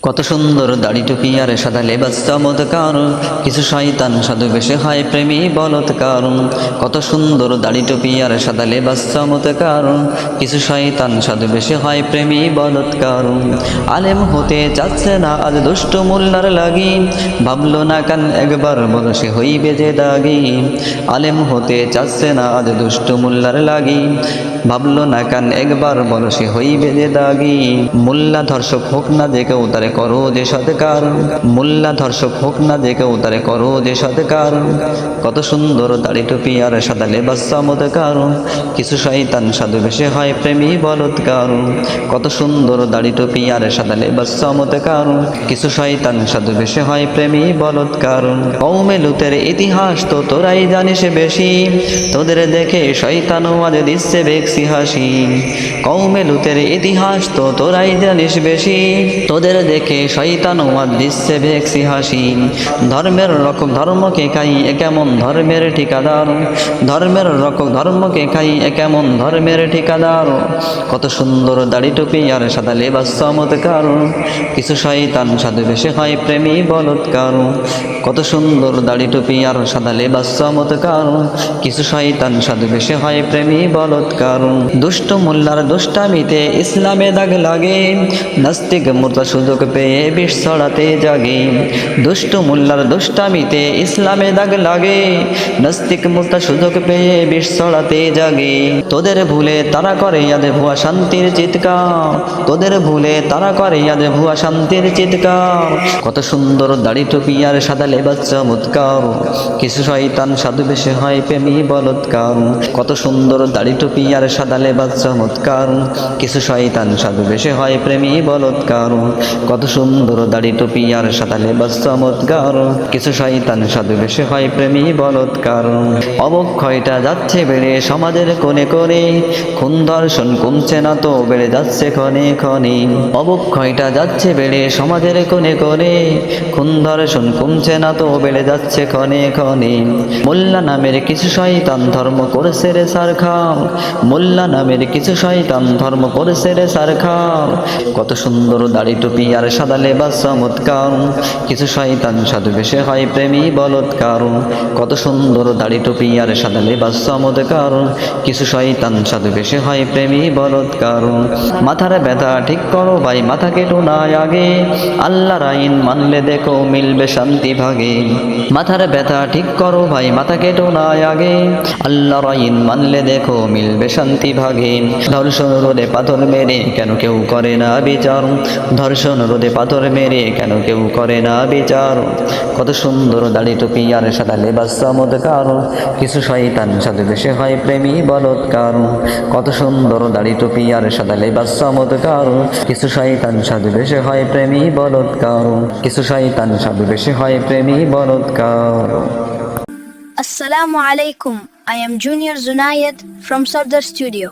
কত সুন্দর দাড়ি টুপি আর সাদা লেবাস চমৎকার, কিছু শয়তান সাধু বেশে হয় প্রেমী বলৎকার। কত সুন্দর দাড়ি টুপি আর সাদা লেবাস চমৎকার, কিছু শয়তান সাধু বেশে হয় প্রেমী বলৎকার। আলেম হতে চাচ্ছে না আজ দুষ্ট মোল্লার লাগি, ভাবলো না কান একবার বলো সে হইবে যে দাগি। আলেম হতে চাচ্ছে না আজ দুষ্ট মোল্লার লাগি, ভাবলো না কান একবার বলো সে হইবে যে দাগি। মোল্লা ধর্ষক হোক না যে কেউ তারে করো যে সৎকার, মোল্লা ধর্ষক হোক না যে কেউ তারে করো যে সৎকার। কত সুন্দর দাড়ি টুপি আর সাদা লেবাস চমৎকার, কিছু শয়তান সাধু বেশে হয় প্রেমী বলৎকার। কত সুন্দর দাড়ি টুপি আর সাদা লেবাস চমৎকার, কিছু শয়তান সাধু বেশে হয় প্রেমী বলৎকার। কওমে লুতের ইতিহাস তো তোরাই জানিস বেশি, তোদের দেখে শয়তানও আজ দিচ্ছে বেক্সি হাসি। কওমে লুতের ইতিহাস তো তোরাই জানিস বেশি, তোদের দেখে শয়তানও আজ দিচ্ছে বেক্সি হাসি। ধর্মের রকম ধর্মকে খাই এ কেমন ধর্মের ঠিকাদার, ধর্মের রকম ধর্মকে খাই এ কেমন ধর্মের ঠিকাদার। কত সুন্দর দাড়ি টুপি আর সাদা লেবাস চমৎকার, কিছু শয়তান সাধু বেশে হয় প্রেমী বলৎকার। কত সুন্দর দাড়ি টুপি আর সাদা লেবাস চমৎকার, কিছু শয়তান সাধু বেশে হয় প্রেমী বলৎকার। দুষ্ট মোল্লার দুষ্টামিতে ইসলামে দাগ লাগে, নাস্তিক মুর্তা সুযোগ পেয়ে বিষ ছড়াতে জাগে। দুষ্ট মোল্লার দুষ্টামিতে ইসলামে দাগ লাগে, নাস্তিক মুর্তা সুযোগ পেয়ে বিষ ছড়াতে জাগে। তোদের ভুলে তারা করে আজ ভুয়া শান্তির চিৎকার, তোদের ভুলে তারা করে আজ ভুয়া শান্তির চিৎকার। কত সুন্দর দাড়ি টুপি আর সাদা লেবাস চমৎকার, কিছু শয়তান সাধু বেশে হয় প্রেমী বলৎকার। কত সুন্দর দাড়ি টুপি আর সাদা লেবাস চমৎকার, কিছু শয়তান সাধু বেশে হয় প্রেমী বলৎকার। কত সুন্দর দাড়ি টুপি আর সাদা লেবাস চমৎকার, কিছু শয়তান সাধু বেশে হয় প্রেমী বলৎকার। অবক্ষয়টা যাচ্ছে বেড়ে সমাজের কোণে কোণে, খুন ধর্ষণ কমছে না তো বেড়ে যাচ্ছে ক্ষণে ক্ষণে। অবক্ষয়টা যাচ্ছে বেড়ে সমাজের কোণে কোণে, খুন ধর্ষণ কমছে না তো বেড়ে যাচ্ছে ক্ষণে ক্ষণে। মোল্লা নামের কিছু শয়তান ধর্ম করেছে রে সারখার, মোল্লা নামের কিছু শয়তান ধর্ম করেছে রে সারখার। কত সুন্দর দাড়ি টুপি আর সাদা লেবাস চমৎকার, কিছু শয়তান সাধু বেশে হয় প্রেমী বলৎকার। কত সুন্দর দাড়ি টুপি আর সাদা লেবাস চমৎকার, কিছু শয়তান সাধু বেশে হয় প্রেমী বলৎকার। মাথার ব্যথা ঠিক করো ভাই মাথা কেটো না আগে, আল্লাহর আইন মানলে দেখো মিলবে শান্তি ভাগে। মাথার ব্যথা ঠিক করো ভাই মাথা কেটো না আগে, আল্লাহর আইন মানলে দেখো মিলবে শান্তি ভাগে। ধর্ষণ রোধে পাথর মেরে কেন কেউ করে না বিচার, ধর্ষণ রোধে পাথর মেরে কেন কেউ করে না বিচার। কত সুন্দর দাড়ি টুপি আর সাদা লেবাস চমৎকার, কিছু শয়তান সাধু বেশে হয় প্রেমী বলৎকার। কত সুন্দর দাড়ি টুপি আর সাদা লেবাস চমৎকার, কিছু শয়তান সাধু বেশে হয় প্রেমী বলৎকার, কিছু শয়তান সাধু বেশে হয় প্রেমী বলৎকার। Assalamu alaikum. I am Junior Zunayed from Sardar Studio.